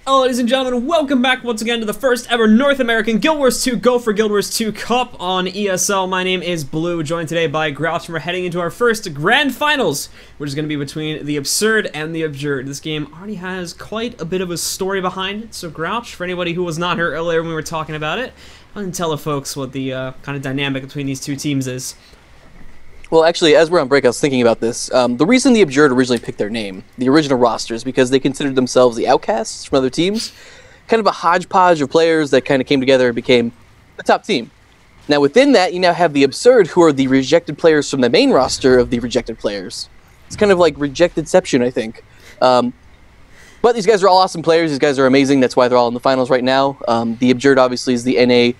Hello ladies and gentlemen, welcome back once again to the first ever North American Guild Wars 2 Go4GW2 Cup on ESL. My name is Blue, joined today by Grouch, and we're heading into our first Grand Finals, which is going to be between the Absurd and the Abjured. This game already has quite a bit of a story behind it, so Grouch, for anybody who was not here earlier when we were talking about it, why don't you tell the folks what the kind of dynamic between these two teams is? Well, actually, as we're on break, I was thinking about this. The reason the Abjured originally picked their name, the original roster, is because they considered themselves the outcasts from other teams. Kind of a hodgepodge of players that kind of came together and became the top team. Now, within that, you now have the Absurd, who are the rejected players from the main roster of the rejected players. It's kind of like rejectedception, I think. But these guys are all awesome players. These guys are amazing. That's why they're all in the finals right now. The Abjured, obviously, is the NA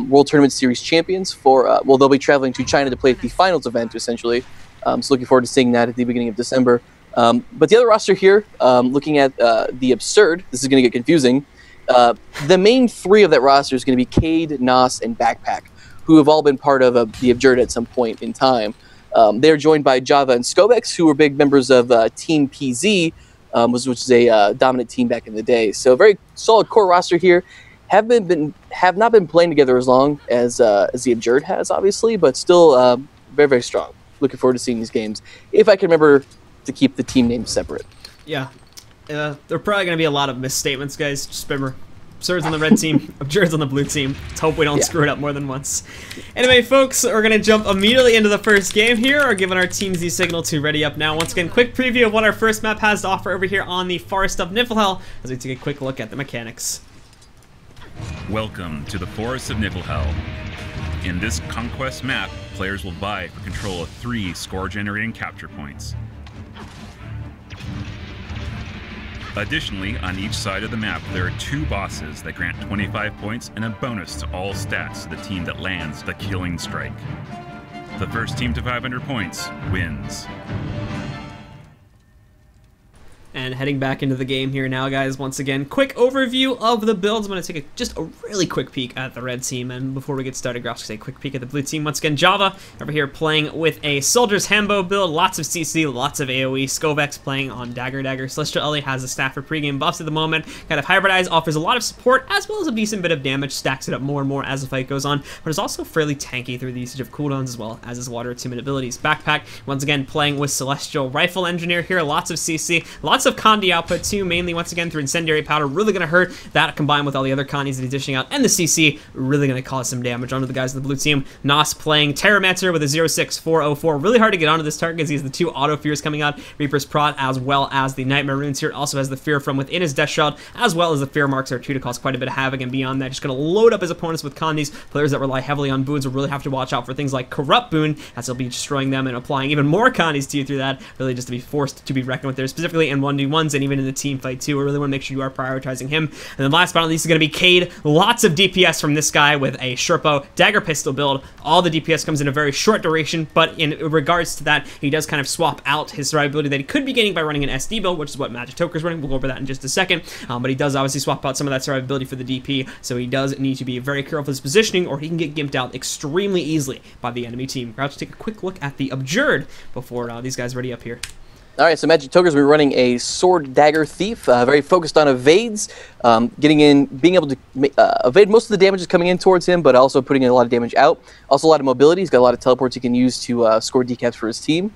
World Tournament Series champions for, well, they'll be traveling to China to play at the finals event, essentially. So looking forward to seeing that at the beginning of December. But the other roster here, looking at the Absurd, this is going to get confusing. The main three of that roster is going to be Cade, Nos, and Backpack, who have all been part of the Abjured at some point in time. They are joined by Java and Scobex, who were big members of Team PZ, which is a dominant team back in the day. So a very solid core roster here. Have not been playing together as long as the Abjured has, obviously, but still very, very strong. Looking forward to seeing these games, if I can remember to keep the team names separate. Yeah, there are probably going to be a lot of misstatements, guys. Just remember, Absurd's on the red team, Abjured's on the blue team. Let's hope we don't screw it up more than once. Anyway, folks, we're going to jump immediately into the first game here. We're giving our teams the signal to ready up now. Once again, quick preview of what our first map has to offer over here on the Forest of Niflhel as we take a quick look at the mechanics. Welcome to the Forest of Niflhel. In this conquest map, players will vie for control of 3 score-generating capture points. Additionally, on each side of the map, there are 2 bosses that grant 25 points and a bonus to all stats to the team that lands the killing strike. The first team to 500 points wins. And heading back into the game here now, guys, once again, quick overview of the builds. I'm going to take just a really quick peek at the red team, and before we get started, Grouch will say a quick peek at the blue team. Once again, Java over here playing with a Soldier's Hambo build, lots of CC, lots of AoE. Scovex playing on Dagger. Celestial Ellie has a staff for pregame buffs at the moment. Kind of Hybridize offers a lot of support, as well as a decent bit of damage, stacks it up more and more as the fight goes on, but is also fairly tanky through the usage of cooldowns as well as his water timid abilities. Backpack, once again, playing with Celestial Rifle Engineer here, lots of CC, lots of Condi output too, mainly once again through Incendiary Powder, really going to hurt. That combined with all the other Condis that he's dishing out, and the CC, really going to cause some damage onto the guys on the blue team. Nos playing Terramancer with a 06404, really hard to get onto this target because he has the 2 auto fears coming out, Reaper's Prod, as well as the Nightmare Runes here. Also has the fear from within his Death Shroud, as well as the fear marks are too to cause quite a bit of havoc, and beyond that, just going to load up his opponents with Condis. Players that rely heavily on boons will really have to watch out for things like Corrupt Boon, as he'll be destroying them and applying even more Condis to you through that, really just to be forced to be reckoned with there, specifically in 1v1s and even in the team fight too. I really want to make sure you are prioritizing him. And then last but not least is going to be Cade. Lots of DPS from this guy with a Sherpo Dagger Pistol build. All the DPS comes in a very short duration, but in regards to that, he does kind of swap out his survivability that he could be getting by running an SD build, which is what Magic Toker's running. We'll go over that in just a second. But he does obviously swap out some of that survivability for the DP, so he does need to be very careful of his positioning, or he can get gimped out extremely easily by the enemy team. Grouch, take a quick look at the Abjured before these guys ready up here. All right, so Magic Toker's been running a Sword Dagger Thief, very focused on evades, getting in, being able to evade most of the damage is coming in towards him, but also putting in a lot of damage out. Also a lot of mobility. He's got a lot of teleports he can use to score decaps for his team.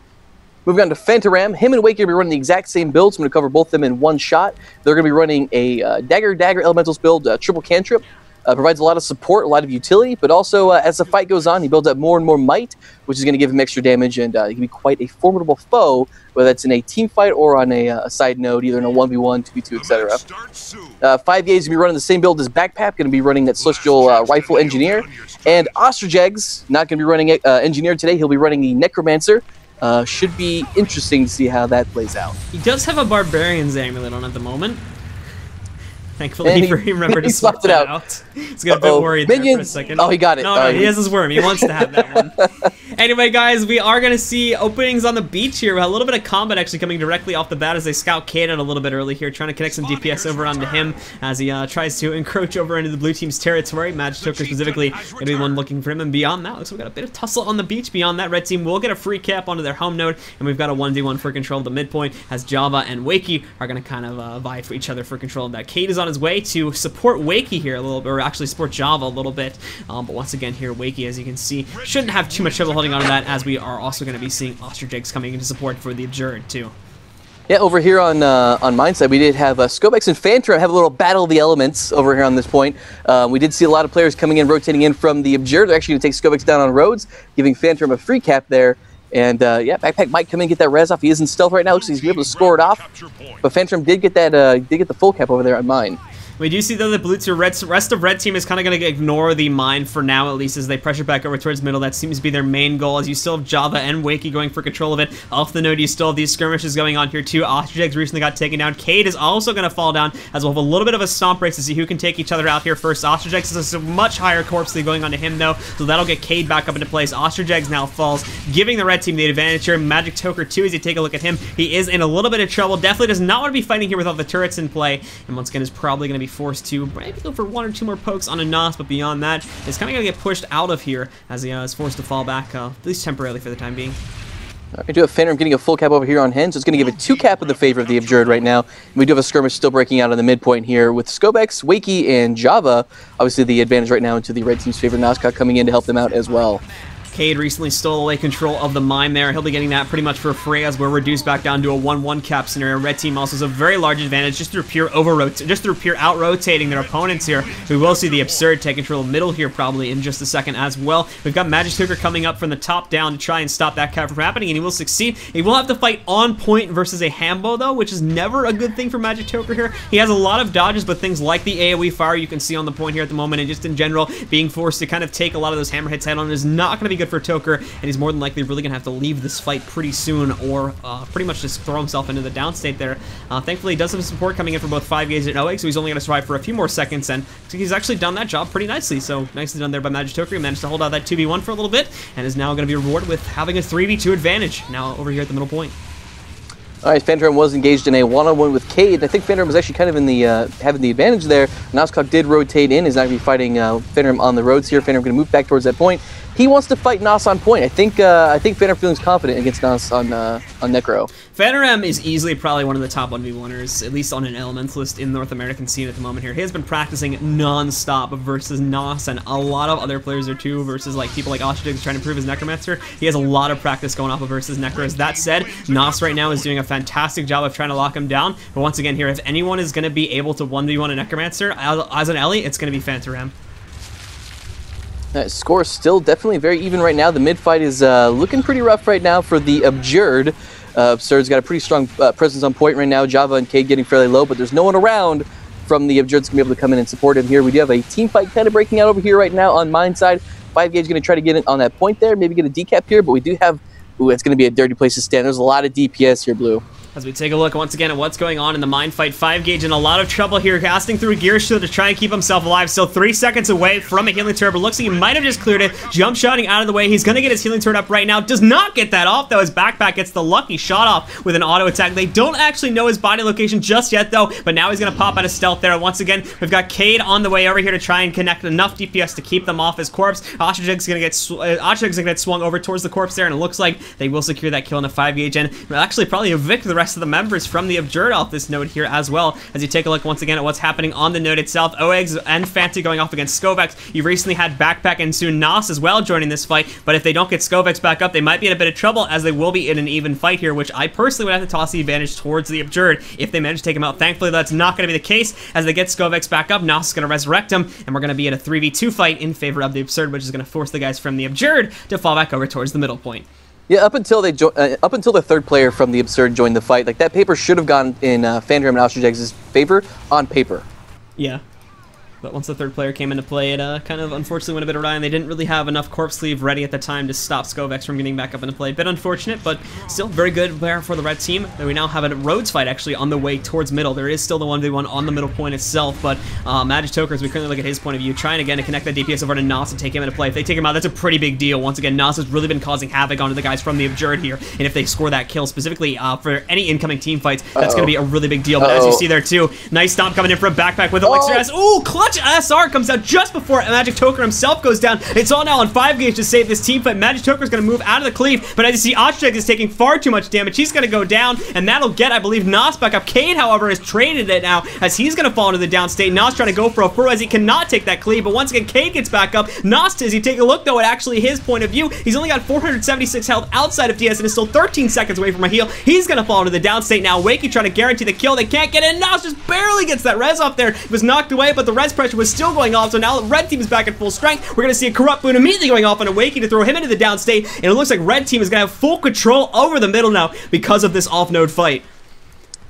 Moving on to Fantaram, him and Wake are going to be running the exact same build, so I'm going to cover both of them in one shot. They're going to be running a Dagger Elementals build, triple cantrip. Provides a lot of support, a lot of utility, but also as the fight goes on, he builds up more and more might, which is going to give him extra damage, and he can be quite a formidable foe, whether that's in a team fight or on a side node, either in a 1v1, 2v2, etc. 5G's going to be running the same build as Backpack, going to be running that Celestial Rifle Engineer, and Ostricheggs, not going to be running Engineer today, he'll be running the Necromancer. Should be interesting to see how that plays out. He does have a Barbarian's Amulet on at the moment. Thankfully, And he remembered to swap it that out. He's got a bit worried there for a second. Oh, he got it. No, he has his worm. He wants to have that one. Anyway, guys, we are going to see openings on the beach here. A little bit of combat actually coming directly off the bat as they scout Cade out a little bit early here, trying to connect some DPS over onto him as he tries to encroach over into the blue team's territory. Magitoker specifically going to be the one looking for him. And beyond that, looks like we got a bit of tussle on the beach. Beyond that, red team will get a free cap onto their home node, and we've got a 1v1 for control of the midpoint as Java and Wakey are going to kind of vie for each other for control of that. Cade is on his way to support Wakey here a little bit, or actually support Java a little bit. But once again here, Wakey, as you can see, shouldn't have too much trouble holding on to that, as we are also going to be seeing Ostrich Eggs coming into support for the Abjured too. Yeah, over here on mine side, we did have Scobex and Phantom have a little battle of the elements over here on this point. We did see a lot of players coming in, rotating in from the Abjured. They're actually going to take Scobex down on roads, giving Phantom a free cap there. And yeah, Backpack might come in and get that res off. He is in stealth right now. Looks like he's able to score it off. But Phantom did get that, did get the full cap over there on mine. We do see, though, the blue team, rest of red team is kind of going to ignore the mine for now, at least, as they pressure back over towards middle. That seems to be their main goal, as you still have Java and Wakey going for control of it. Off the node, you still have these skirmishes going on here, too. Ostrich Eggs recently got taken down. Cade is also going to fall down, as we'll have a little bit of a stomp race to see who can take each other out here first. Ostrich Eggs is a much higher corpse than going onto him, though, so that'll get Cade back up into place. Ostrich Eggs now falls, giving the red team the advantage here. Magitoker, too, as you take a look at him, he is in a little bit of trouble. Definitely does not want to be fighting here with all the turrets in play, and once again is probably going to be forced to maybe go for one or two more pokes on a Nos, but beyond that, it's kind of going to get pushed out of here as he is forced to fall back, at least temporarily for the time being. We do have Phantom getting a full cap over here on Hen, so it's going to give it 2 cap in the favor of the Abjured right now. We do have a skirmish still breaking out on the midpoint here with Scobex, Wakey, and Java. Obviously, the advantage right now into the red team's favor. Nascot coming in to help them out as well. Cade recently stole away control of the mine there. He'll be getting that pretty much for free as we're reduced back down to a 1-1 cap scenario. Red team also has a very large advantage just through pure out-rotating their opponents here. We will see the Absurd take control of middle here probably in just a second as well. We've got Magitoker coming up from the top down to try and stop that cap from happening, and he will succeed. He will have to fight on point versus a Hambo though, which is never a good thing for Magitoker here. He has a lot of dodges, but things like the AoE fire you can see on the point here at the moment, and just in general, being forced to kind of take a lot of those hammer hits head on is not going to be good for Toker, and he's more than likely really going to have to leave this fight pretty soon, or pretty much just throw himself into the downstate there. Thankfully, he does have support coming in for both 5-gauge and OA, so he's only going to survive for a few more seconds, and he's actually done that job pretty nicely, so nicely done there by Magitoker. He managed to hold out that 2v1 for a little bit, and is now going to be rewarded with having a 3v2 advantage now over here at the middle point. Alright, Phantom was engaged in a one-on-one with Cade. I think Phantom was actually kind of in the having the advantage there. Nascot did rotate in. He's not going to be fighting Phantom on the roads here. Phantom going to move back towards that point. He wants to fight Nos on point. I think Phantom feels confident against Nos on Necro. Phantom is easily probably one of the top 1v1ers, at least on an Elementalist in the North American scene at the moment here. He has been practicing non-stop versus Nos, and a lot of other players are too, versus like people like Ostrich trying to improve his Necromancer. He has a lot of practice going off of versus Necros. That said, Nos right now is doing a fantastic job of trying to lock him down. But once again here, if anyone is going to be able to 1v1 a Necromancer as an Ellie, it's going to be Phantom. Score is still definitely very even right now. The mid-fight is looking pretty rough right now for the Abjured. Absurd's got a pretty strong presence on point right now. Java and Cade getting fairly low, but there's no one around from the Abjurd's going to be able to come in and support him here. We do have a team fight kind of breaking out over here right now on mine side. 5-gauge going to try to get in on that point there, maybe get a decap here, but we do have... Ooh, it's going to be a dirty place to stand. There's a lot of DPS here, Blue. As we take a look once again at what's going on in the mine fight, 5-gauge in a lot of trouble here, casting through a gear shield to try and keep himself alive. Still 3 seconds away from a healing turret, but looks like he might have just cleared it. Jump shotting out of the way. He's going to get his healing turret up right now. Does not get that off, though. His backpack gets the lucky shot off with an auto attack. They don't actually know his body location just yet, though, but now he's going to pop out of stealth there. Once again, we've got Cade on the way over here to try and connect enough DPS to keep them off his corpse. Ostrich is going to get swung over towards the corpse there, and it looks like they will secure that kill in a 5-gauge, and actually probably evict the rest of the members from the Abjured off this node here as well. As you take a look once again at what's happening on the node itself, OEGS and Fancy going off against Scovex. You recently had Backpack and soon Nos as well joining this fight, but if they don't get Scovex back up, they might be in a bit of trouble, as they will be in an even fight here, which I personally would have to toss the advantage towards the Abjured if they manage to take him out. Thankfully, that's not going to be the case. As they get Scovex back up, Nos is going to resurrect him, and we're going to be in a 3v2 fight in favor of the Absurd, which is going to force the guys from the Abjured to fall back over towards the middle point. Yeah, up until the third player from the Absurd joined the fight, like that paper should have gone in Phantom and Ostrich Eggs' favor on paper. Yeah. But once the third player came into play, it kind of unfortunately went a bit awry, and they didn't really have enough corpse sleeve ready at the time to stop Skovex from getting back up into play. Bit unfortunate, but still very good there for the red team. And we now have a Rhodes fight actually on the way towards middle. There is still the 1v1 on the middle point itself, but Magic Toker, as we currently look at his point of view, trying again to connect that DPS over to Nos and take him into play. If they take him out, that's a pretty big deal. Once again, Nos has really been causing havoc onto the guys from the Abjured here, and if they score that kill specifically for any incoming team fights, that's going to be a really big deal. But as you see there too, nice stomp coming in from backpack with Elixir S. Ooh, clutch SR comes out just before Magic Toker himself goes down. It's all now on 5 gauge to save this team fight. Magic Toker is going to move out of the cleave, but as you see, Object is taking far too much damage. He's going to go down, and that'll get, I believe, Nos back up. Cade, however, has traded it now as he's going to fall into the down state. Nos trying to go for a furrow as he cannot take that cleave, but once again, Cade gets back up. Nos, as you take a look though at actually his point of view, he's only got 476 health outside of DS and is still 13 seconds away from a heal. He's going to fall into the down state now. Wakey trying to guarantee the kill. They can't get in. Nos just barely gets that res off there. It was knocked away, but the res pressure was still going off, so now the red team is back at full strength. We're going to see a corrupt boon immediately going off on a Wakey to throw him into the down state, and it looks like red team is going to have full control over the middle now because of this off-node fight.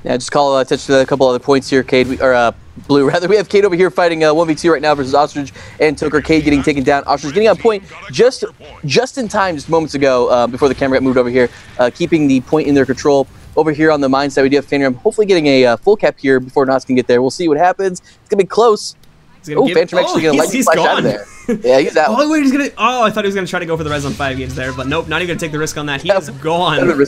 Yeah, just call attention to a couple other points here, Cade, or Blue, rather. We have Cade over here fighting 1v2 right now versus Ostrich and Toker. Cade getting taken down. Ostrich getting on point just in time, just moments ago, before the camera got moved over here, keeping the point in their control. Over here on the mine side, we do have Phantom hopefully getting a full cap here before Nos can get there. We'll see what happens. It's going to be close. Oh, Phantom actually going to lightning flash out of there. Yeah, he's out. Oh, wait, he's going to... Oh, I thought he was going to try to go for the res on 5 gauge there, but nope, not even going to take the risk on that. He is gone.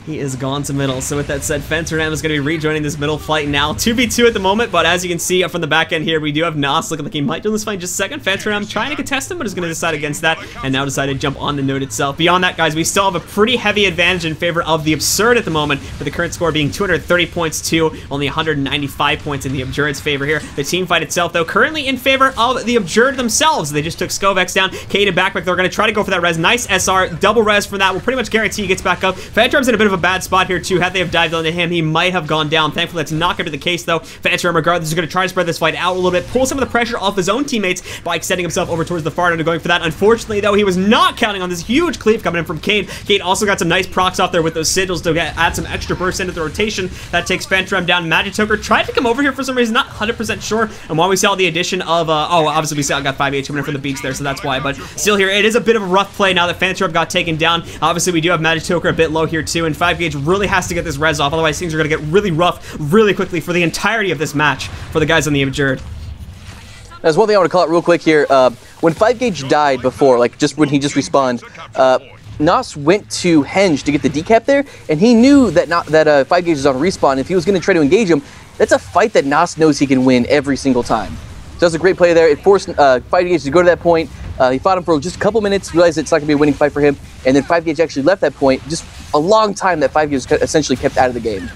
He is gone to middle. So with that said, Fenteram is going to be rejoining this middle fight now. 2v2 at the moment, but as you can see from the back end here, we do have Nos looking like he might do this fight in just a second. Fenteram trying to contest him, but is going to decide against that, and now decide to jump on the node itself. Beyond that, guys, we still have a pretty heavy advantage in favor of the Absurd at the moment, with the current score being 230 points to only 195 points in the Absurd's favor here. The team fight itself, though, currently in favor of the Absurd themselves. They just took Skovex down. Cade and Backpack, they're going to try to go for that res. Nice SR, double res for that. Will pretty much guarantee he gets back up. Fenteram's in a bit of a bad spot here, too. Had they have dived onto him, he might have gone down. Thankfully, that's not going to be the case, though. Phantom, regardless, is going to try to spread this fight out a little bit, pull some of the pressure off his own teammates by extending himself over towards the far end and going for that. Unfortunately, though, he was not counting on this huge cleave coming in from Cade. Cade also got some nice procs off there with those sigils to add some extra burst into the rotation. That takes Phantom down. Magic Toker tried to come over here for some reason, not 100% sure. And while we saw the addition of, obviously we saw got 5H coming in from the beach there, so that's why. But still here, it is a bit of a rough play now that Phantom got taken down. Obviously, we do have Magic Toker a bit low here, too, and 5 gauge really has to get this res off, otherwise things are going to get really rough really quickly for the entirety of this match for the guys on the Abjured. There's one thing I want to call out real quick here. When 5 gauge died before, like just when he just respawned, Nos went to Henge to get the decap there, and he knew that 5 gauge is on respawn. If he was going to try to engage him, that's a fight that Nos knows he can win every single time. So that's a great play there. It forced 5 gauge to go to that point. He fought him for just a couple minutes, realized it's not going to be a winning fight for him, and then 5 gauge actually left that point. Just a long time that 5 gauge essentially kept out of the game.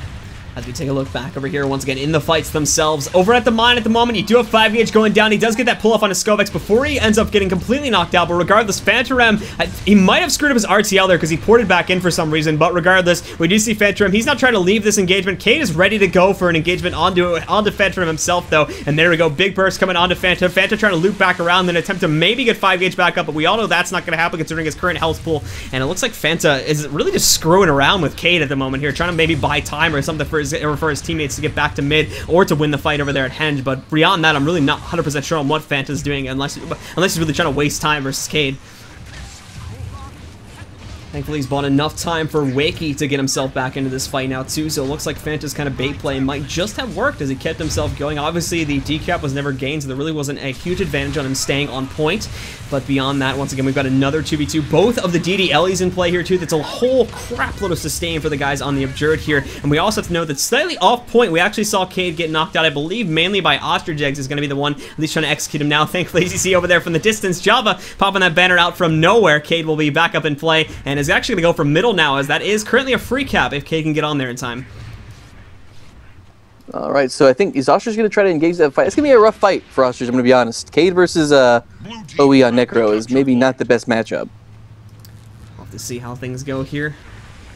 As we take a look back over here, once again, in the fights themselves. Over at the mine at the moment, you do have 5 gauge going down. He does get that pull-off on his Skovex before he ends up getting completely knocked out, but regardless, Phantom, he might have screwed up his RTL there because he ported back in for some reason, but regardless, we do see Phantom. He's not trying to leave this engagement. Cade is ready to go for an engagement onto Phantom himself, though, and there we go. Big burst coming onto Phantom. Phantom trying to loop back around, then attempt to maybe get 5 gauge back up, but we all know that's not going to happen considering his current health pool, and it looks like Phantom is really just screwing around with Cade at the moment here, trying to maybe buy time or something for his teammates to get back to mid or to win the fight over there at Henge, but beyond that, I'm really not 100% sure on what Fanta's doing unless he's really trying to waste time versus Cade. Thankfully, he's bought enough time for Wakey to get himself back into this fight now, too, so it looks like Fanta's kind of bait play might just have worked as he kept himself going. Obviously, the decap was never gained, so there really wasn't a huge advantage on him staying on point, but beyond that, once again, we've got another 2v2. Both of the DDLEs in play here, too. That's a whole crap load of sustain for the guys on the Abjured here, and we also have to know that slightly off point, we actually saw Cade get knocked out, I believe, mainly by Ostrich Eggs is going to be the one at least trying to execute him now. Thankfully, as you see over there from the distance, Java popping that banner out from nowhere. Cade will be back up in play, and is actually going to go for middle now, as that is currently a free cap if Cade can get on there in time. All right, so I think is Ostrich going to try to engage that fight? It's going to be a rough fight for Ostrich, I'm going to be honest. Cade versus OE on Necro is maybe not the best matchup. We'll have to see how things go here.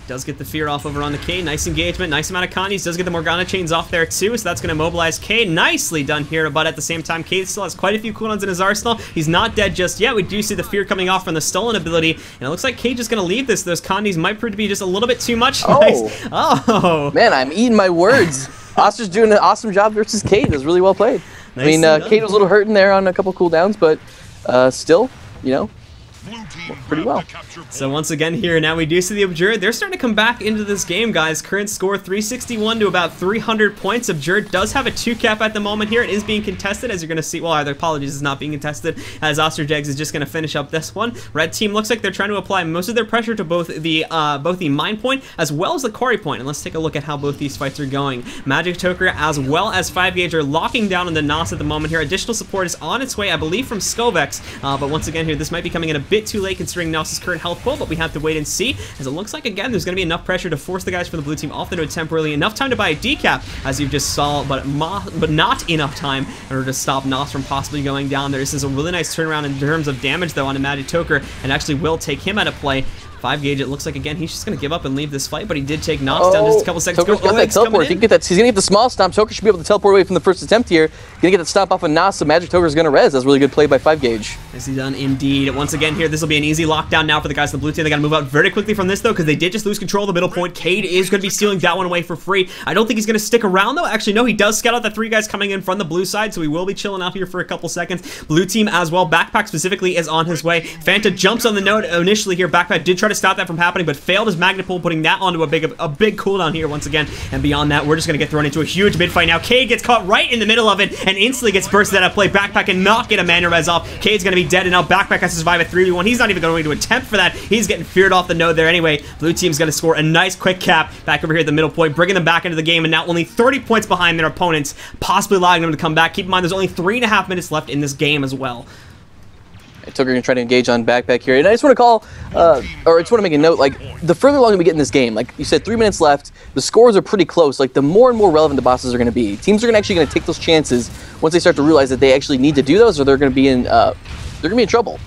Does get the fear off over on the Cade. Nice engagement, nice amount of condies. Does get the Morgana chains off there too, so that's going to mobilize Cade. Nicely done here, but at the same time, Cade still has quite a few cooldowns in his arsenal. He's not dead just yet. We do see the fear coming off from the stolen ability, and it looks like Cade is going to leave this. Those condies might prove to be just a little bit too much. Oh, nice. Oh, man, I'm eating my words. Oster's doing an awesome job versus Cade. It was really well played. I mean, Cade was a little hurting there on a couple cooldowns, but still, you know, pretty well. So once again here, now we do see the Abjured. They're starting to come back into this game, guys. Current score 361 to about 300 points. Abjured does have a 2-cap at the moment here. It is being contested, as you're going to see. Well, either apologies, it's not being contested, as Osterjags is just going to finish up this one. Red team looks like they're trying to apply most of their pressure to both the mine point as well as the quarry point. And let's take a look at how both these fights are going. Magic Toker as well as 5Gauge are locking down on the Nos at the moment here. Additional support is on its way, I believe, from Skovex. But once again here, this might be coming in a bit too late considering Nos's current health pool, but we have to wait and see, as it looks like, again, there's going to be enough pressure to force the guys from the blue team off the node temporarily. Enough time to buy a decap, as you just saw, but not enough time in order to stop Nos from possibly going down there. This is a really nice turnaround in terms of damage, though, on a Magic Toker, and actually will take him out of play. 5Gauge, it looks like, again, he's just going to give up and leave this fight, but he did take Nos down just a couple seconds ago. Got that teleport. He's going to get the small stomp. Toker should be able to teleport away from the first attempt here. Going to get the stomp off of Nos, so Magic Toker is going to res. That's a really good play by 5Gauge. Nicely done indeed. Once again here, this will be an easy lockdown now for the guys on the blue team. They got to move out very quickly from this, though, because they did just lose control of the middle point. Cade is going to be stealing that one away for free. I don't think he's going to stick around, though. Actually, no, he does scout out the 3 guys coming in from the blue side, so he will be chilling out here for a couple seconds. Blue team as well. Backpack specifically is on his way. Fanta jumps on the node initially here. Backpack did try to stop that from happening, but failed his magnet pull, putting that onto a big cooldown here once again. And beyond that, we're just going to get thrown into a huge mid fight now. Cade gets caught right in the middle of it and instantly gets bursted out of play. Backpack and not get a mana res off. Cade's going to be dead, and now Backpack has to survive a 3v1. He's not even going to attempt for that. He's getting feared off the node there anyway. Blue team's going to score a nice quick cap back over here at the middle point, bringing them back into the game, and now only 30 points behind their opponents, possibly allowing them to come back. Keep in mind, there's only 3.5 minutes left in this game as well. Toker going to try to engage on Backpack here. And I just want to call, or I just want to make a note, like, the further along we get in this game, like you said, 3 minutes left, the scores are pretty close. Like, the more and more relevant the bosses are going to be. Teams are actually going to take those chances once they start to realize that they actually need to do those, or they're going to be in trouble.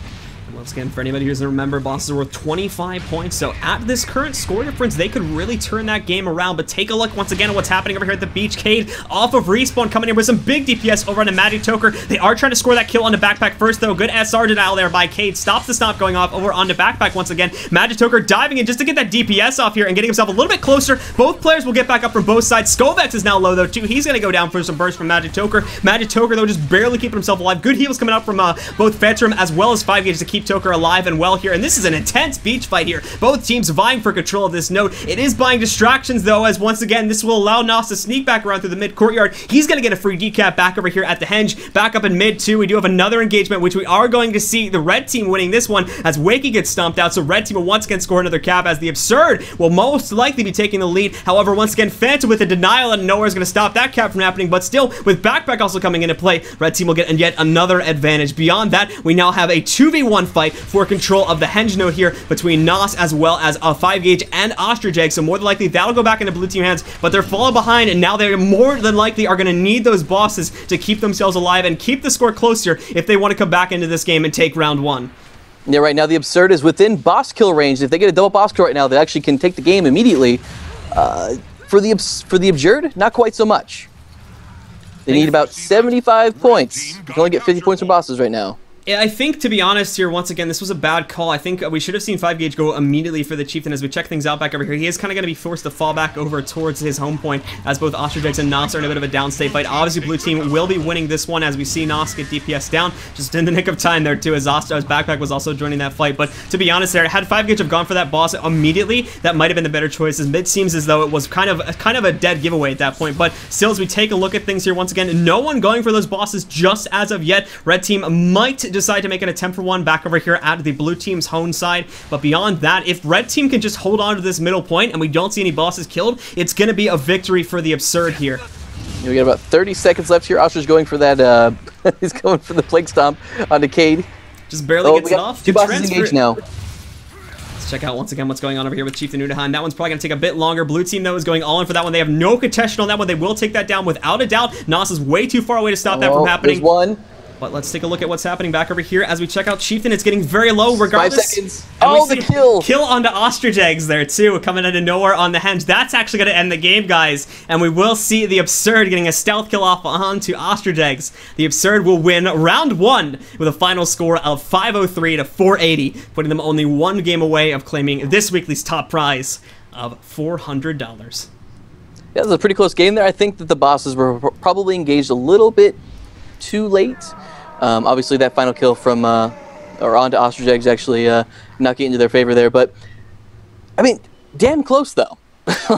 Once again, for anybody who doesn't remember, bosses are worth 25 points, so at this current score difference, they could really turn that game around. But take a look once again at what's happening over here at the beach. Cade off of respawn, coming in with some big DPS over on the Magic Toker. They are trying to score that kill on the Backpack first, though. Good SR denial there by Cade. Stops the stomp going off over on the Backpack once again. Magic Toker diving in just to get that DPS off here and getting himself a little bit closer. Both players will get back up from both sides. Skovex is now low, though, too. He's going to go down for some burst from Magic Toker. Magic Toker, though, just barely keeping himself alive. Good heals coming up from both Fetrum as well as 5Gauge to keep Toker alive and well here, and this is an intense beach fight here. Both teams vying for control of this node. It is buying distractions, though, as once again, this will allow Nos to sneak back around through the mid courtyard. He's going to get a free decap back over here at the henge. Back up in mid, too. We do have another engagement, which we are going to see the red team winning this one as Wakey gets stomped out, so red team will once again score another cap as the Absurd will most likely be taking the lead. However, once again, Phantom with a denial and nowhere is going to stop that cap from happening, but still, with Backpack also coming into play, red team will get yet another advantage. Beyond that, we now have a 2v1 fight for control of the henge node here between Nos as well as 5Gauge and Osterjag, so more than likely that'll go back into blue team hands, but they're falling behind, and now they more than likely are going to need those bosses to keep themselves alive and keep the score closer if they want to come back into this game and take round 1. Yeah, right now the Absurd is within boss kill range. If they get a double boss kill right now, they actually can take the game immediately. For the Abjured, not quite so much. They need about 75 points. You can only get 50 points from bosses right now. Yeah, I think, to be honest here, once again, this was a bad call. I think we should have seen 5Gauge go immediately for the Chieftain as we check things out back over here. He is kind of going to be forced to fall back over towards his home point as both Osterjags and Nos are in a bit of a downstate fight. Obviously, blue team will be winning this one as we see Nos get DPS down just in the nick of time there, too, as Backpack was also joining that fight. But to be honest there, had 5Gauge have gone for that boss immediately, that might have been the better choice. It seems as though it was kind of a dead giveaway at that point. But still, as we take a look at things here, once again, no one going for those bosses just as of yet. Red team might decide to make an attempt for one back over here at the blue team's home side, but beyond that, if red team can just hold on to this middle point and we don't see any bosses killed, it's going to be a victory for the Absurd here. We got about 30 seconds left here. Oster's going for that, he's going for the Plague Stomp on Cade. Just barely gets it off. Two bosses engaged now. Let's check out once again what's going on over here with Chieftain Udahan. That one's probably going to take a bit longer. Blue team, though, is going all in for that one. They have no contestation on that one. They will take that down without a doubt. Nos is way too far away to stop that from happening. There's one. But let's take a look at what's happening back over here as we check out Chieftain. It's getting very low regardless. 5 seconds. Oh, the kill. Kill onto Osterjags there, too, coming out of nowhere on the henge. That's actually going to end the game, guys. And we will see the Absurd getting a stealth kill off onto Osterjags. The Absurd will win round 1 with a final score of 503 to 480, putting them only one game away of claiming this weekly's top prize of $400. Yeah, it was a pretty close game there. I think that the bosses were probably engaged a little bit too late. Obviously, that final kill from or onto Ostrich Eggs actually not getting into their favor there. But I mean, damn close though.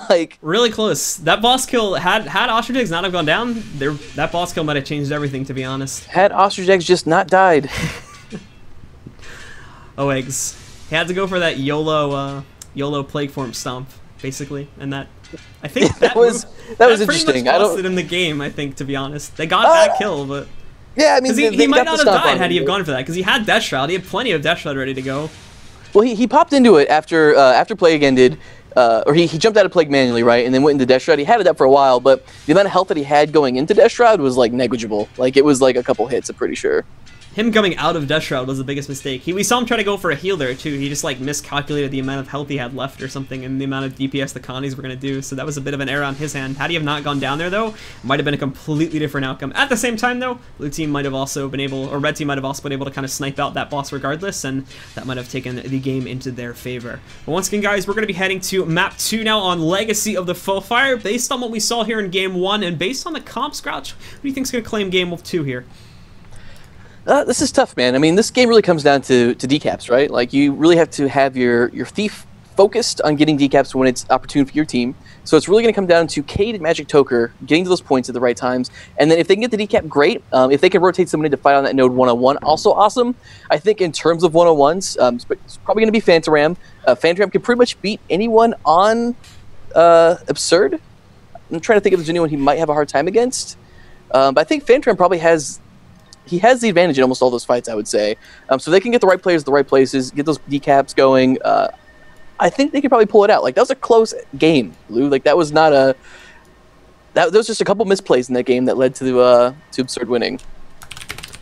Like really close. That boss kill had Ostrich Eggs not have gone down, that boss kill might have changed everything, to be honest. Had Ostrich Eggs just not died. Oh, Eggs. He had to go for that YOLO plague form stomp, basically, and that. I think that was interesting. Much lost it in the game, I think, to be honest. They got that kill, but yeah, I mean, he might not have died had he have gone for that, because he had Death Shroud. He had plenty of Death Shroud ready to go. Well, he popped into it after Plague ended, or he jumped out of Plague manually, right, and then went into Death Shroud. He had it up for a while, but the amount of health that he had going into Death Shroud was like negligible. Like it was like a couple hits, I'm pretty sure. Him coming out of Death Shroud was the biggest mistake. We saw him try to go for a heal there too. He just like miscalculated the amount of health he had left or something, and the amount of DPS the Connies were gonna do. So that was a bit of an error on his hand. Had he have not gone down there though, it might have been a completely different outcome. At the same time though, blue team might have also been able, or red team might have also been able to kind of snipe out that boss regardless, and that might have taken the game into their favor. But once again, guys, we're gonna be heading to map 2 now on Legacy of the Foe-Fire. Based on what we saw here in game 1, and based on the comp scratch, who do you think's gonna claim game 2 here? This is tough, man. I mean, this game really comes down to decaps, right? Like, you really have to have your Thief focused on getting decaps when it's opportune for your team. So it's really going to come down to Cade and Magic Toker getting to those points at the right times. And then if they can get the decap, great. If they can rotate somebody to fight on that node one-on-one, also awesome. I think in terms of one-on-ones, it's probably going to be Phantaram. Phantaram can pretty much beat anyone on Absurd. I'm trying to think if there's anyone he might have a hard time against. But I think Phantaram probably has the advantage in almost all those fights, I would say. So they can get the right players at the right places, get those decaps going. I think they could probably pull it out. Like, that was a close game, Lou. Like, that was not a... That was just a couple misplays in that game that led to Absurd winning.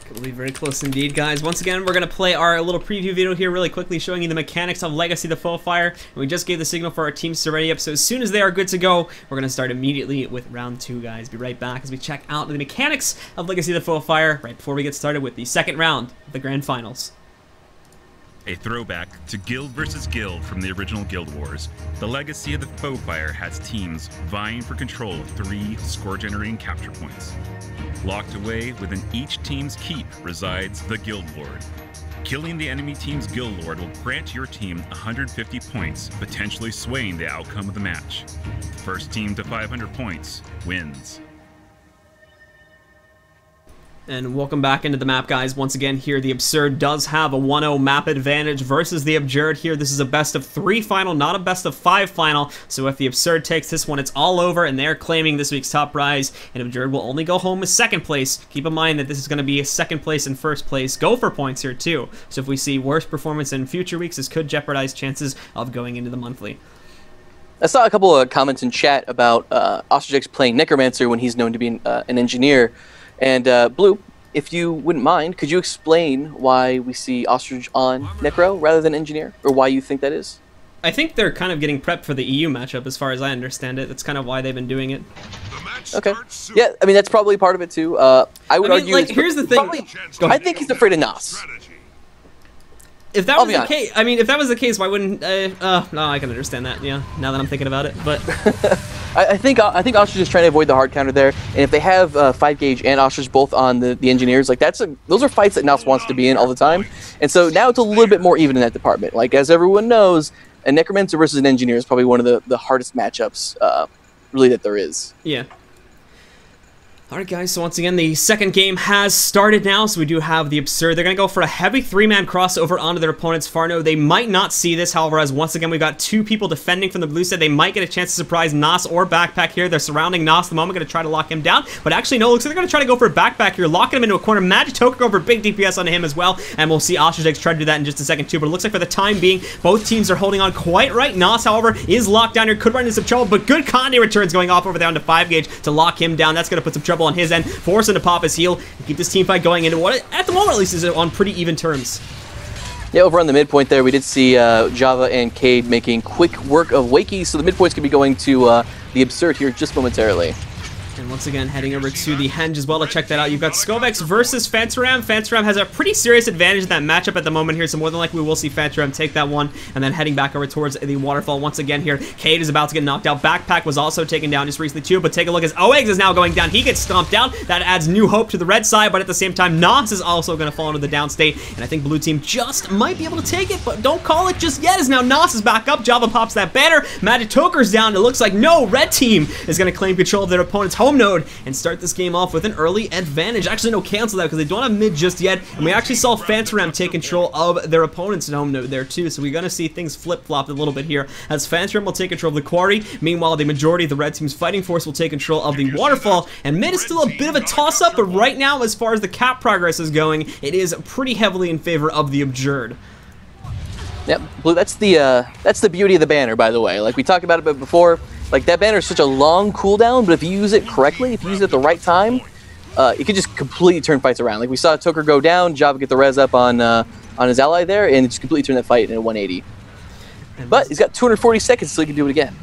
It'll be very close indeed, guys. Once again, we're going to play our little preview video here really quickly, showing you the mechanics of Legacy of the Foe-Fire. And we just gave the signal for our teams to ready up, so as soon as they are good to go, we're going to start immediately with round 2, guys. Be right back as we check out the mechanics of Legacy of the Foe-Fire right before we get started with the second round of the Grand Finals. A throwback to Guild versus Guild from the original Guild Wars, the Legacy of the Foe-Fire has teams vying for control of 3 score-generating capture points. Locked away within each team's keep resides the Guild Lord. Killing the enemy team's Guild Lord will grant your team 150 points, potentially swaying the outcome of the match. The first team to 500 points wins. And welcome back into the map, guys. Once again here, the Absurd does have a 1-0 map advantage versus the Abjured here. This is a best-of-3 final, not a best-of-5 final. So if the Absurd takes this one, it's all over, and they're claiming this week's top prize. And Abjured will only go home with 2nd place. Keep in mind that this is going to be a 2nd place and 1st place Gopher points here, too. So if we see worse performance in future weeks, this could jeopardize chances of going into the monthly. I saw a couple of comments in chat about Ostrich Eggs playing Necromancer when he's known to be an engineer. And Blue, if you wouldn't mind, could you explain why we see Ostrich on Necro rather than Engineer, or why you think that is? I think they're kind of getting prepped for the EU matchup, as far as I understand it. That's kind of why they've been doing it. Okay. Yeah, I mean, that's probably part of it, too. I would argue... Like, here's the thing. I think he's afraid of Nas. If that was the case, I mean, if that was the case, why wouldn't? No, I can understand that. Yeah, now that I'm thinking about it, but I think Ostrich is trying to avoid the hard counter there, and if they have 5-gauge and Ostrich both on the engineers, like those are fights that Nas wants to be in all the time, and so now it's a little bit more even in that department. Like, as everyone knows, a Necromancer versus an engineer is probably one of the hardest matchups, really, that there is. Yeah. Alright, guys, so once again, the second game has started now, so we do have the Absurd. They're going to go for a heavy 3-man crossover onto their opponent's Farno. They might not see this, however, as once again, we've got 2 people defending from the blue side. They might get a chance to surprise Nas or Backpack here. They're surrounding Nas at the moment, going to try to lock him down, but actually, no, looks like they're going to try to go for Backpack here, locking him into a corner. Magic Toker go for big DPS onto him as well, and we'll see Ostrich Eggs try to do that in just a second, too, but it looks like for the time being, both teams are holding on quite right. Nas, however, is locked down here, could run into some trouble, but good Conde returns going off over there onto 5-gauge to lock him down. That's going to put some trouble on his end. Force him to pop his heal and keep this team fight going into what, at the moment at least, is on pretty even terms. Yeah, over on the midpoint there, we did see Java and Cade making quick work of Wakey, so the midpoint's going to be going to the Absurd here just momentarily. And once again, heading over to the Henge as well to check that out. You've got Skovex versus Fantaram. Fantaram has a pretty serious advantage in that matchup at the moment here, so more than likely we will see Fantaram take that one. And then heading back over towards the waterfall once again here. Cade is about to get knocked out. Backpack was also taken down just recently too, but take a look as Oegs is now going down. He gets stomped down. That adds new hope to the red side, but at the same time, Nos is also going to fall into the down state. And I think blue team just might be able to take it, but don't call it just yet, as now Nos is back up. Java pops that banner. Magic Toker's down. It looks like no, red team is going to claim control of their opponent's home node and start this game off with an early advantage. Actually, no, cancel that because they don't have mid just yet. And we actually saw Fantaram take control of their opponent's home node there too. So we're going to see things flip-flop a little bit here as Fantaram will take control of the quarry. Meanwhile, the majority of the red team's fighting force will take control of the waterfall. And mid is still a bit of a toss-up, but right now, as far as the cap progress is going, it is pretty heavily in favor of the Abjured. Yep, Blue, that's the beauty of the banner, by the way. Like we talked about it before, like that banner is such a long cooldown, but if you use it correctly, if you use it at the right time, it could just completely turn fights around. Like we saw Toker go down, Java get the res up on his ally there, and just completely turn that fight in a 180. But he's got 240 seconds so he can do it again.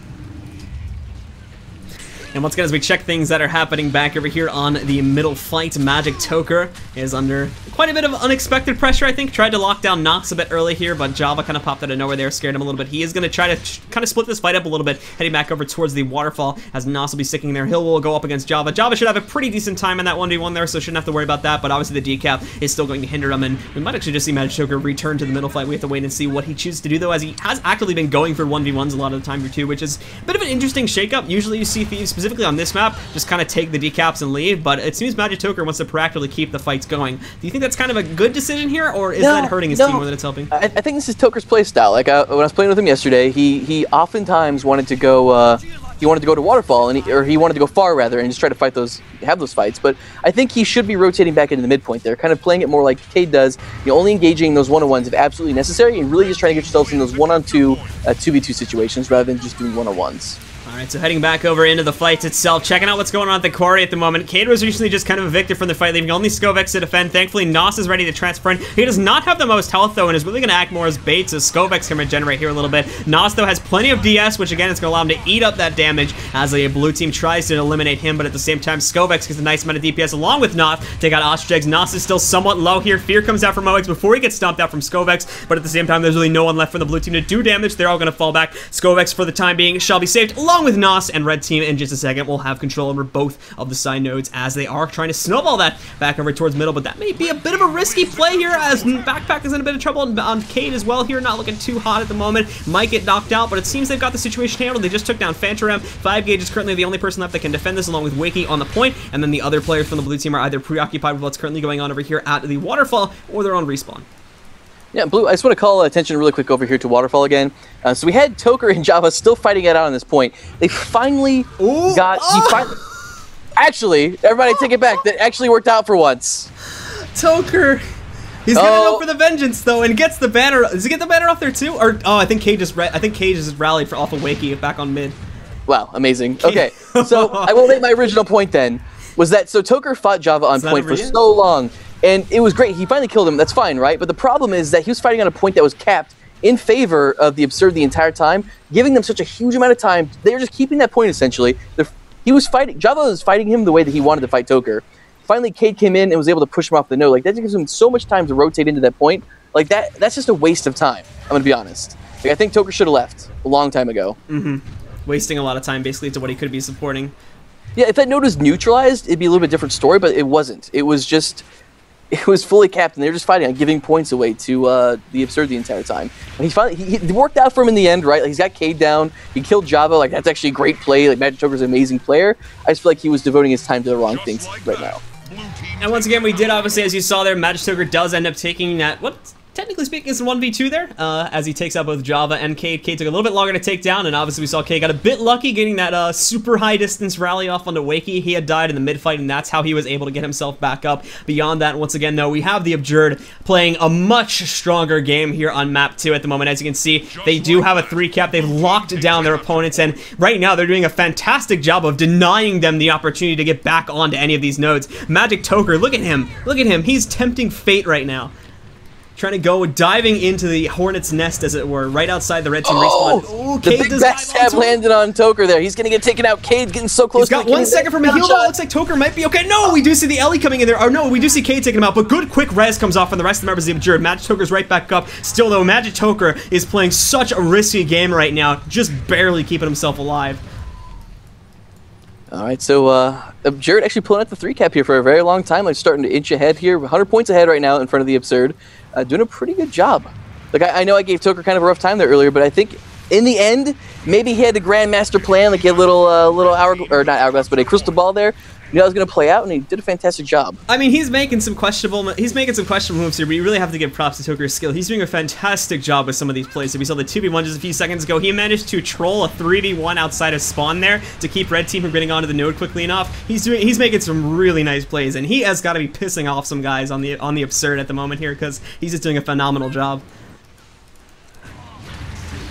And once again, as we check things that are happening back over here on the middle fight, Magic Toker is under quite a bit of unexpected pressure, I think. Tried to lock down Nox a bit early here, but Java kind of popped out of nowhere there, scared him a little bit. He is going to try to kind of split this fight up a little bit, heading back over towards the waterfall as Nox will be sticking there. Hill will go up against Java. Java should have a pretty decent time in that 1v1 there, so shouldn't have to worry about that, but obviously the decap is still going to hinder him, and we might actually just see Magic Toker return to the middle fight. We have to wait and see what he chooses to do, though, as he has actively been going for 1v1s a lot of the time here, too, which is a bit of an interesting shakeup. Usually you see Thieves, specifically on this map, just kind of take the decaps and leave, but it seems Magic Toker wants to proactively keep the fights going. Do you think that's kind of a good decision here, or is that hurting his team more than it's helping? I think this is Toker's playstyle. Like when I was playing with him yesterday, he oftentimes wanted to go to Waterfall, and he wanted to go far rather, and just try to have those fights. But I think he should be rotating back into the midpoint there, kind of playing it more like Cade does, only engaging those one-on-ones if absolutely necessary, and really just trying to get yourselves in those one-on-two, 2v2 situations rather than just doing one-on-ones. Alright, so heading back over into the fights itself, checking out what's going on at the quarry at the moment. Cade was recently just kind of evicted from the fight, leaving only Skovex to defend. Thankfully, Nos is ready to transfer in. He does not have the most health, though, and is really going to act more as bait, so Skovex can regenerate here a little bit. Nos, though, has plenty of DS, which, again, is going to allow him to eat up that damage as a blue team tries to eliminate him, but at the same time, Skovex gets a nice amount of DPS along with Nos. Take out Ostricheggs. Nos is still somewhat low here. Fear comes out from Oegs before he gets stomped out from Skovex, but at the same time, there's really no one left for the blue team to do damage. They're all going to fall back. Skovex, for the time being, shall be saved, along with Nos, and red team in just a second will have control over both of the side nodes as they are trying to snowball that back over towards middle, but that may be a bit of a risky play here as Backpack is in a bit of trouble on Cade as well here, not looking too hot at the moment, might get knocked out, but it seems they've got the situation handled. They just took down Fantaram. 5Gauge is currently the only person left that can defend this, along with Wakey on the point, and then the other players from the blue team are either preoccupied with what's currently going on over here at the waterfall, or they're on respawn. Yeah, Blue, I just want to call attention really quick over here to Waterfall again. So we had Toker and Java still fighting it out on this point. They finally Actually, everybody take it back. That actually worked out for once. Toker! He's gonna go for the vengeance though, and gets the banner. Does he get the banner off there too? Or I think Cade just rallied for off of Wakey back on mid. Wow, amazing. Okay, so I will make my original point then. Was that so Toker fought Java on point for so long, and it was great. He finally killed him. That's fine, right? But the problem is that he was fighting on a point that was capped in favor of the Absurd the entire time, giving them such a huge amount of time. They were just keeping that point essentially. Java was fighting him the way that he wanted to fight Toker. Finally, Cade came in and was able to push him off the node. Like, that gives him so much time to rotate into that point. Like, that's just a waste of time, I'm going to be honest. Like, I think Toker should have left a long time ago. Wasting a lot of time, basically, to what he could be supporting. Yeah, if that node was neutralized, it'd be a little bit different story, but it wasn't. It was fully capped, and they were just fighting on giving points away to the Absurd the entire time. And he worked out for him in the end, right? Like, he's got Cade down, he killed Java, like, that's actually a great play. Like, Magic Toker's an amazing player. I just feel like he was devoting his time to the wrong things right now. And once again, we did, obviously, as you saw there, Magic Toker does end up taking that, technically speaking, is a 1v2 there, as he takes out both Java and Cade. Cade took a little bit longer to take down, and obviously we saw Cade got a bit lucky getting that super high distance rally off onto Wakey. He had died in the mid fight, and that's how he was able to get himself back up. Beyond that, once again, though, we have the Abjured playing a much stronger game here on map 2 at the moment. As you can see, they do have a 3-cap. They've locked down their opponents, and right now they're doing a fantastic job of denying them the opportunity to get back onto any of these nodes. Magic Toker, look at him. Look at him. He's tempting fate right now. trying to go diving into the hornet's nest, as it were, right outside the red team Oh, respawn. Ooh, the big backstab landed on Toker there. He's going to get taken out. Cade's getting so close. He's got 1 second from a heal, though. Looks like Toker might be okay. No, we do see the Ellie coming in there. Oh, no, we do see Cade taking him out, but good quick res comes off from the rest of the members of the Abjured. Magic Toker's right back up. Still, though, Magic Toker is playing such a risky game right now, just barely keeping himself alive. All right, so Abjured actually pulling out the 3-cap here for a very long time, like starting to inch ahead here, 100 points ahead right now in front of the Absurd, doing a pretty good job. Like I know I gave Toker kind of a rough time there earlier, but I think in the end, maybe he had the Grandmaster plan, like a little not hourglass, but a crystal ball there. You know, it was going to play out, and he did a fantastic job. I mean, he's making some questionable moves here, but you really have to give props to Toker's skill. He's doing a fantastic job with some of these plays. So we saw the 2v1 just a few seconds ago. He managed to troll a 3v1 outside of spawn there to keep red team from getting onto the node quickly enough. He's making some really nice plays, and he has got to be pissing off some guys on the Absurd at the moment here, because he's just doing a phenomenal job.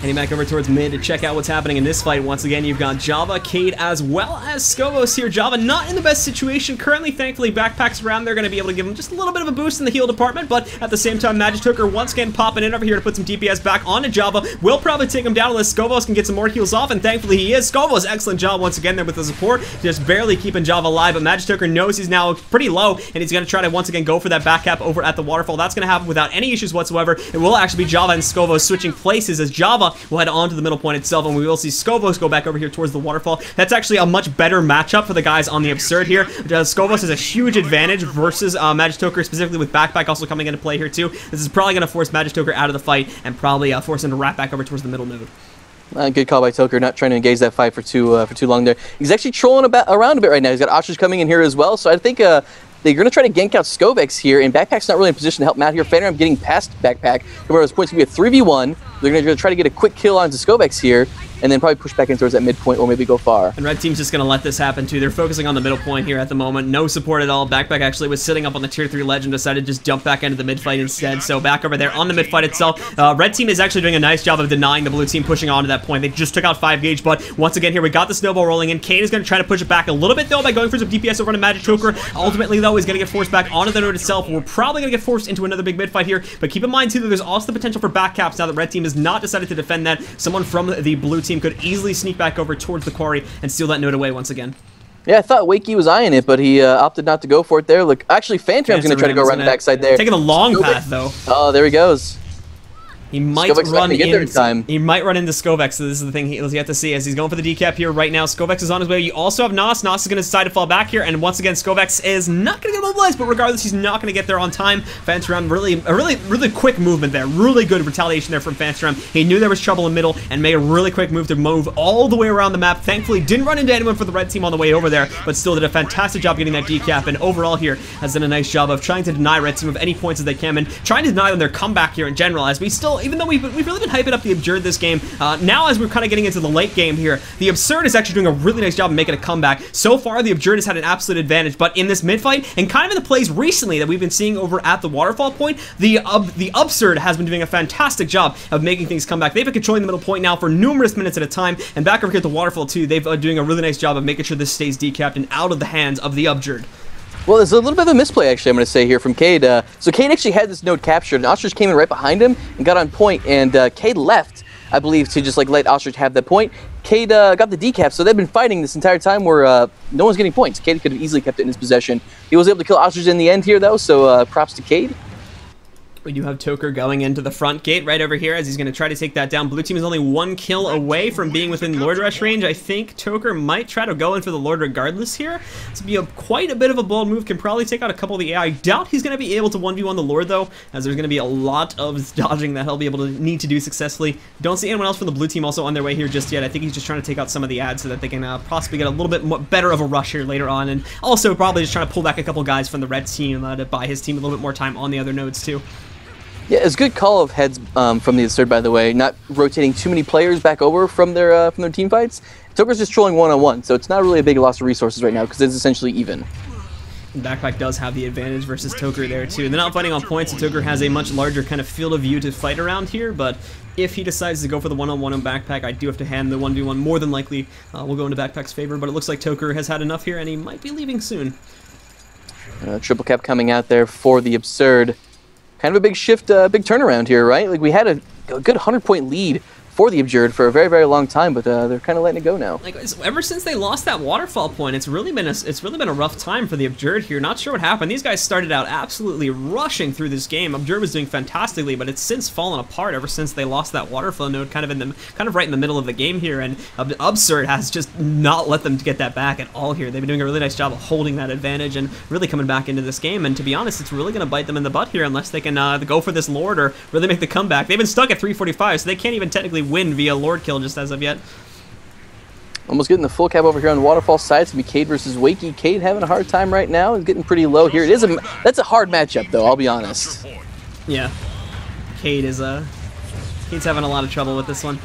Heading back over towards mid to check out what's happening in this fight. Once again, you've got Java, Cade, as well as Scovos here. Java not in the best situation currently. Thankfully, backpacks around. They're going to be able to give him just a little bit of a boost in the heal department, but at the same time, Magic Toker once again popping in over here to put some DPS back onto Java. Will probably take him down unless Scovos can get some more heals off, and thankfully he is. Scovos, excellent job once again there with the support, just barely keeping Java alive, but Magic Toker knows he's now pretty low, and he's going to try to once again go for that back cap over at the waterfall. That's going to happen without any issues whatsoever. It will actually be Java and Scovos switching places, as Java will head on to the middle point itself, and we will see Scovos go back over here towards the waterfall. That's actually a much better matchup for the guys on the Absurd here. Scovos has a huge advantage versus Magic Toker, specifically with backpack also coming into play here too. This is probably going to force Magic Toker out of the fight and probably force him to wrap back over towards the middle node. Good call by Toker, not trying to engage that fight for too long there. He's actually trolling around a bit right now. He's got Ostrich coming in here as well, so I think they're going to try to gank out Skovex here, and Backpack's not really in a position to help him out here. Phantom getting past Backpack. Where his point's going to be a 3v1. They're going to try to get a quick kill onto Skovex here, and then probably push back in towards that midpoint or maybe go far. And red team's just going to let this happen too. They're focusing on the middle point here at the moment. No support at all. Backpack actually was sitting up on the tier 3 ledge and decided to just jump back into the mid fight instead. So back over there on the mid fight itself. Red team is actually doing a nice job of denying the blue team pushing onto that point. They just took out 5 gauge, but once again here we got the snowball rolling in. Cade is going to try to push it back a little bit though by going for some DPS over to Magic Toker. Ultimately though, he's going to get forced back onto the node itself. We're probably going to get forced into another big mid fight here, but keep in mind too that there's also the potential for back caps now that red team has not decided to defend that. Someone from the blue team could easily sneak back over towards the quarry and steal that node away once again. Yeah, I thought Wakey was eyeing it, but he opted not to go for it there. Look, actually, Phantom's going to try to go around the backside there. Taking the long path, though. Oh, there he goes. He might run into Skovex, so this is the thing he'll have to see as he's going for the decap here right now. Skovex is on his way. You also have Nos. Nos is going to decide to fall back here, and once again, Skovex is not going to get mobilized, but regardless, he's not going to get there on time. Phantom really quick movement there. Really good retaliation there from Phantom. He knew there was trouble in middle and made a really quick move to move all the way around the map. Thankfully, didn't run into anyone for the red team on the way over there, but still did a fantastic job getting that decap, and overall here has done a nice job of trying to deny red team of any points that they can, and trying to deny them their comeback here in general, as we still, even though we've really been hyping up the Abjured this game, now as we're kind of getting into the late game here, the Absurd is actually doing a really nice job of making a comeback. So far, the Abjured has had an absolute advantage, but in this mid-fight, and kind of in the plays recently that we've been seeing over at the waterfall point, the Absurd has been doing a fantastic job of making things come back. They've been controlling the middle point now for numerous minutes at a time, and back over here at the waterfall too, they've doing a really nice job of making sure this stays decapped and out of the hands of the Abjured. Well, there's a little bit of a misplay, actually, I'm going to say here from Cade. So Cade actually had this node captured, and Ostrich came in right behind him and got on point, and Cade left, I believe, to just like let Ostrich have that point. Cade got the decap, so they've been fighting this entire time where no one's getting points. Cade could have easily kept it in his possession. He was able to kill Ostrich in the end here, though, so props to Cade. We do have Toker going into the front gate right over here as he's going to try to take that down. Blue team is only 1 kill away from being within Lord Rush range. I think Toker might try to go in for the Lord regardless here. This would be quite a bit of a bold move. Can probably take out a couple of the AI. I doubt he's going to be able to 1v1 the Lord though, as there's going to be a lot of dodging that he'll be able to need to do successfully. Don't see anyone else from the blue team also on their way here just yet. I think he's just trying to take out some of the ads so that they can possibly get a little bit more better of a rush here later on, and also probably just trying to pull back a couple guys from the red team to buy his team a little bit more time on the other nodes too. Yeah, it's a good call of heads from the Absurd, by the way, not rotating too many players back over from their team fights. Toker's just trolling one-on-one, so it's not really a big loss of resources right now because it's essentially even. Backpack does have the advantage versus Toker there too. They're not fighting on points, so Toker has a much larger kind of field of view to fight around here, but if he decides to go for the one-on-one on Backpack, I do have to hand the 1v1 more than likely will go into Backpack's favor, but it looks like Toker has had enough here and he might be leaving soon. Triple cap coming out there for the Absurd. kind of a big shift, big turnaround here, right? Like we had a good 100-point lead for the Abjured for a very, very long time, but they're kind of letting it go now. Like ever since they lost that waterfall point, it's really been a rough time for the Abjured here. Not sure what happened. These guys started out absolutely rushing through this game. Abjured was doing fantastically, but it's since fallen apart ever since they lost that waterfall node, kind of right in the middle of the game here. And Absurd has just not let them get that back at all here. They've been doing a really nice job of holding that advantage and really coming back into this game. And to be honest, it's really going to bite them in the butt here unless they can go for this Lord or really make the comeback. They've been stuck at 345, so they can't even technically win via Lord kill just as of yet. Almost getting the full cap over here on the waterfall side. It's going to be Cade versus Wakey. Cade having a hard time right now. He's getting pretty low here. That's a hard matchup, though, I'll be honest. Yeah. Cade's having a lot of trouble with this one.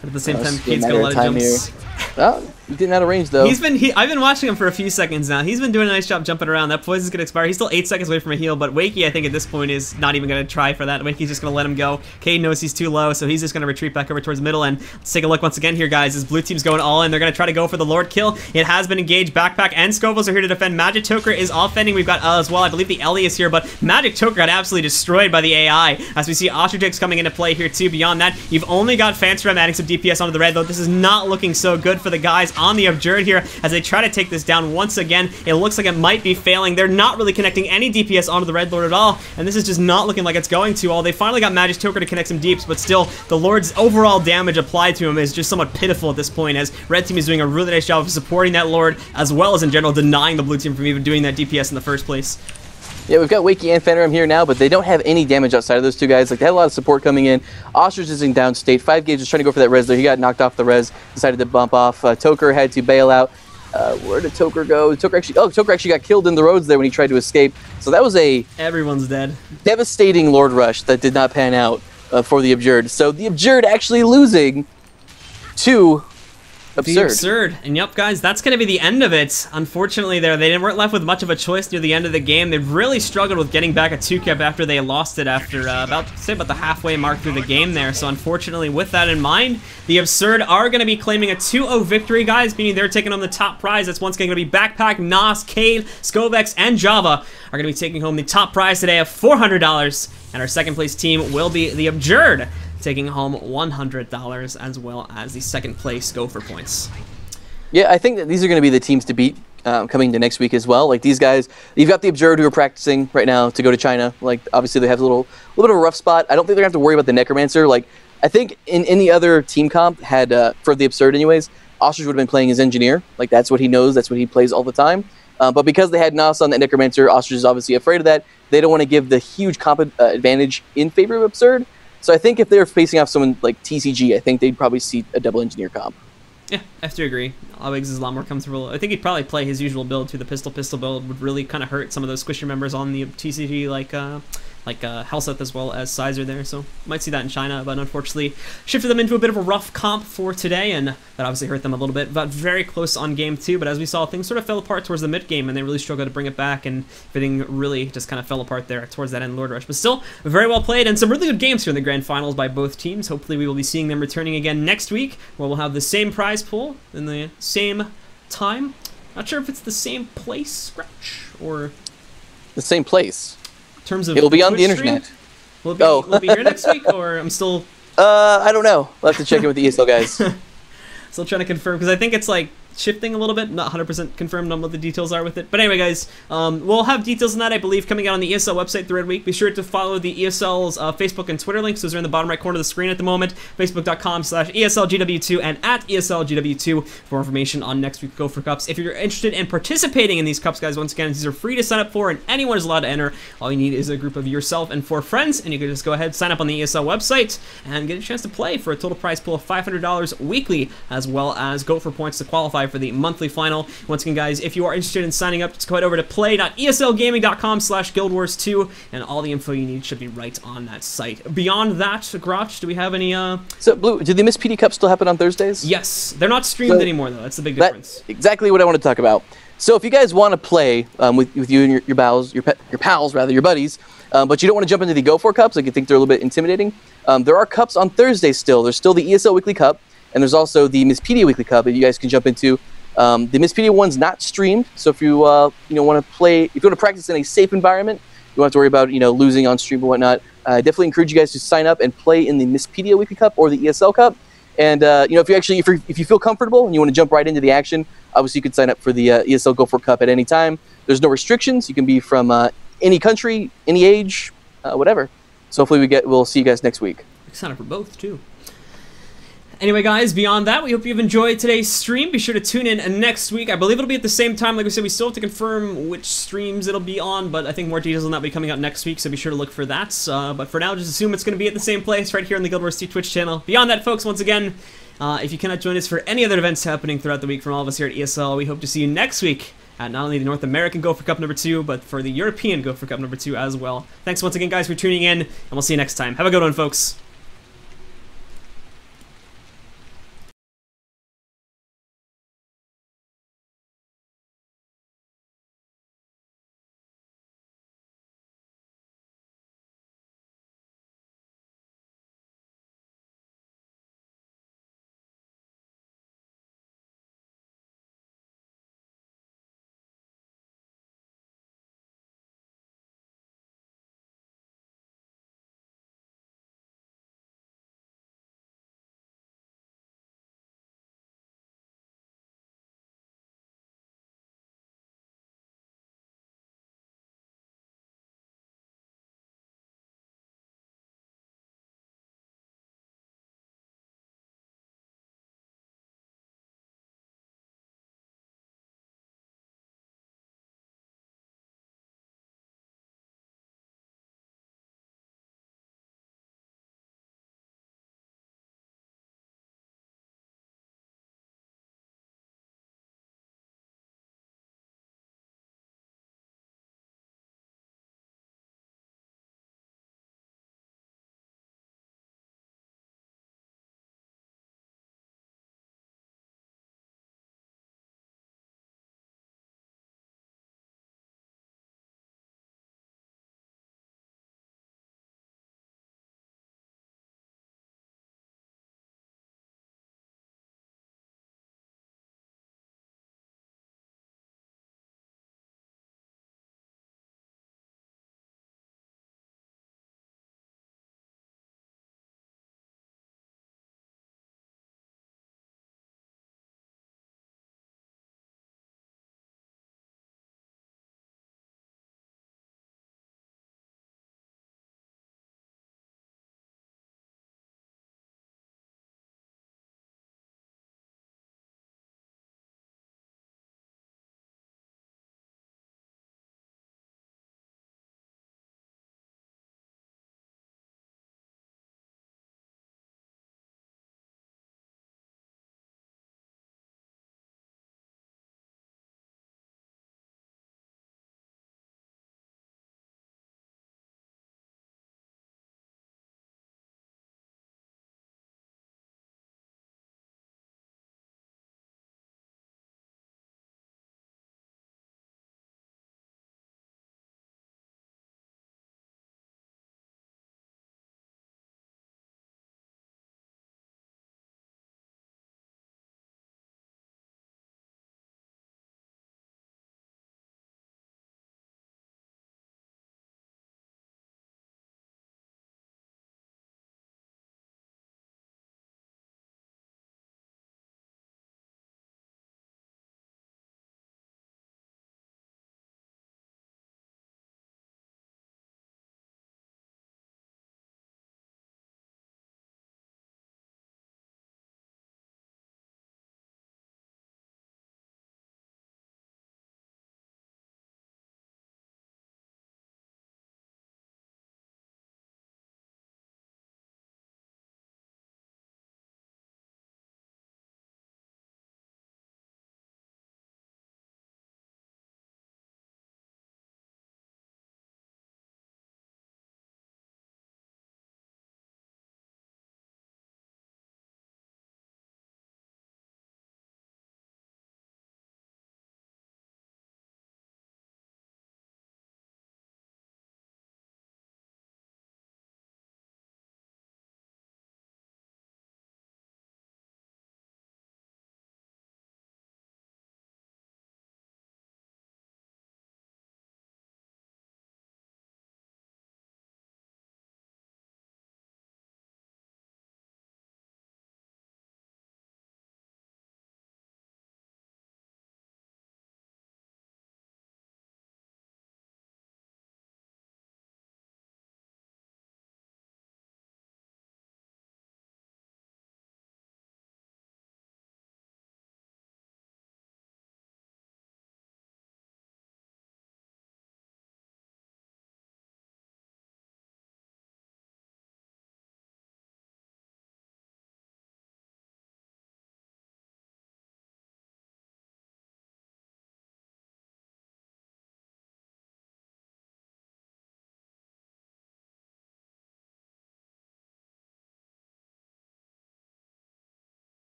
But at the same time, Cade's got a lot of jumps. Here. Oh, he's getting out of range, though. I've been watching him for a few seconds now. He's been doing a nice job jumping around. That poison's going to expire. He's still 8 seconds away from a heal, but Wakey, I think, at this point is not even going to try for that. Wakey's just going to let him go. Cade knows he's too low, so he's just going to retreat back over towards the middle. And let's take a look once again here, guys, as blue team's going all in. They're going to try to go for the Lord kill. It has been engaged. Backpack and Scovilles are here to defend. Magic Toker is offending. We've got as well, I believe the Ellie is here, but Magic Toker got absolutely destroyed by the AI, as we see Ostrogix coming into play here, too. Beyond that, you've only got Fansram adding some DPS onto the red, though. This is not looking so good for the guys on the Abjured here as they try to take this down once again. It looks like it might be failing. They're not really connecting any DPS onto the Red Lord at all, and this is just not looking like it's going to. All they finally got Magic Toker to connect some deeps, but still, the Lord's overall damage applied to him is just somewhat pitiful at this point, as Red Team is doing a really nice job of supporting that Lord, as well as in general denying the Blue Team from even doing that DPS in the first place. Yeah, we've got Wakey and Phantom here now, but they don't have any damage outside of those two guys. Like, they had a lot of support coming in. Ostrich is in downstate. 5Gauge was trying to go for that res there. He got knocked off the res, decided to bump off. Toker had to bail out. Where did Toker go? Toker actually got killed in the roads there when he tried to escape. So that was a... Everyone's dead. Devastating Lord Rush that did not pan out for the Abjured. So the Abjured actually losing to Absurd. The Absurd. And yep, guys, that's going to be the end of it. Unfortunately, they weren't left with much of a choice near the end of the game. They've really struggled with getting back a 2-cap after they lost it after about the halfway mark through the game there. So unfortunately, with that in mind, the Absurd are going to be claiming a 2-0 victory, guys, meaning they're taking home the top prize. That's once again going to be Backpack, Nas, Cade, Scovex, and Java are going to be taking home the top prize today of $400. And our second place team will be the Abjured, taking home $100, as well as the second place Gopher points. Yeah, I think that these are going to be the teams to beat coming to next week as well. Like, these guys, you've got the Abjured who are practicing right now to go to China. Like, obviously they have a little bit of a rough spot. I don't think they're going to have to worry about the Necromancer. Like, I think in any other team comp had, for the Absurd anyways, Ostrich would have been playing as Engineer. Like, that's what he knows. That's what he plays all the time. But because they had Nas on that Necromancer, Ostrich is obviously afraid of that. They don't want to give the huge comp advantage in favor of Absurd. So I think if they're facing off someone like TCG, I think they'd probably see a double Engineer comp. Yeah, I have to agree. Alwigs is a lot more comfortable. I think he'd probably play his usual build too. The pistol build would really kind of hurt some of those squisher members on the TCG, like Helseth as well as Sizer there. So might see that in China, but unfortunately shifted them into a bit of a rough comp for today, and that obviously hurt them a little bit. But very close on game 2, but as we saw, things sort of fell apart towards the mid game, and they really struggled to bring it back, and everything really just kind of fell apart there towards that end Lord Rush. But still, very well played, and some really good games here in the grand finals by both teams. Hopefully we will be seeing them returning again next week, where we'll have the same prize pool in the same time. Not sure if it's the same place, Scratch, or the same place. In terms of it'll be on Twitch the internet. Stream? Will it be here next week, or I'm still... I don't know. We'll have to check in with the ESL guys. Still trying to confirm, because I think it's like shifting a little bit, not 100% confirmed on what the details are with it. But anyway, guys, we'll have details on that, I believe, coming out on the ESL website throughout the week. Be sure to follow the ESL's Facebook and Twitter links. Those are in the bottom right corner of the screen at the moment. Facebook.com/ESLGW2 and at ESLGW2 for information on next week's Gopher Cups. If you're interested in participating in these cups, guys, once again, these are free to sign up for, and anyone is allowed to enter. All you need is a group of yourself and 4 friends, and you can just go ahead, sign up on the ESL website, and get a chance to play for a total prize pool of $500 weekly, as well as Gopher points to qualify for the monthly final. Once again, guys, if you are interested in signing up, just go head over to play.eslgaming.com/guildwars2, and all the info you need should be right on that site. Beyond that, Grotch, do we have any... So, Blue, did the Miss PD Cup still happen on Thursdays? Yes. They're not streamed anymore, though. That's the big difference. That's exactly what I want to talk about. So if you guys want to play with you and your pals, your buddies, but you don't want to jump into the Go4 Cups, like you think they're a little bit intimidating, there are cups on Thursdays still. There's still the ESL Weekly Cup, and there's also the Misspedia Weekly Cup that you guys can jump into. The Misspedia one's not streamed, so if you want to play, if you want to practice in a safe environment, don't have to worry about losing on stream and whatnot. I definitely encourage you guys to sign up and play in the Misspedia Weekly Cup or the ESL Cup. And if you feel comfortable and you want to jump right into the action, obviously you can sign up for the ESL Go4 Cup at any time. There's no restrictions. You can be from any country, any age, whatever. So hopefully we'll see you guys next week. You can sign up for both too. Anyway, guys, beyond that, we hope you've enjoyed today's stream. Be sure to tune in next week. I believe it'll be at the same time. Like we said, we still have to confirm which streams it'll be on, but I think more details on that will be coming out next week, so be sure to look for that. But for now, just assume it's going to be at the same place right here on the Guild Wars 2 Twitch channel. Beyond that, folks, once again, if you cannot join us for any other events happening throughout the week from all of us here at ESL, we hope to see you next week at not only the North American Go4 Cup number 2, but for the European Go4 Cup number 2 as well. Thanks once again, guys, for tuning in, and we'll see you next time. Have a good one, folks.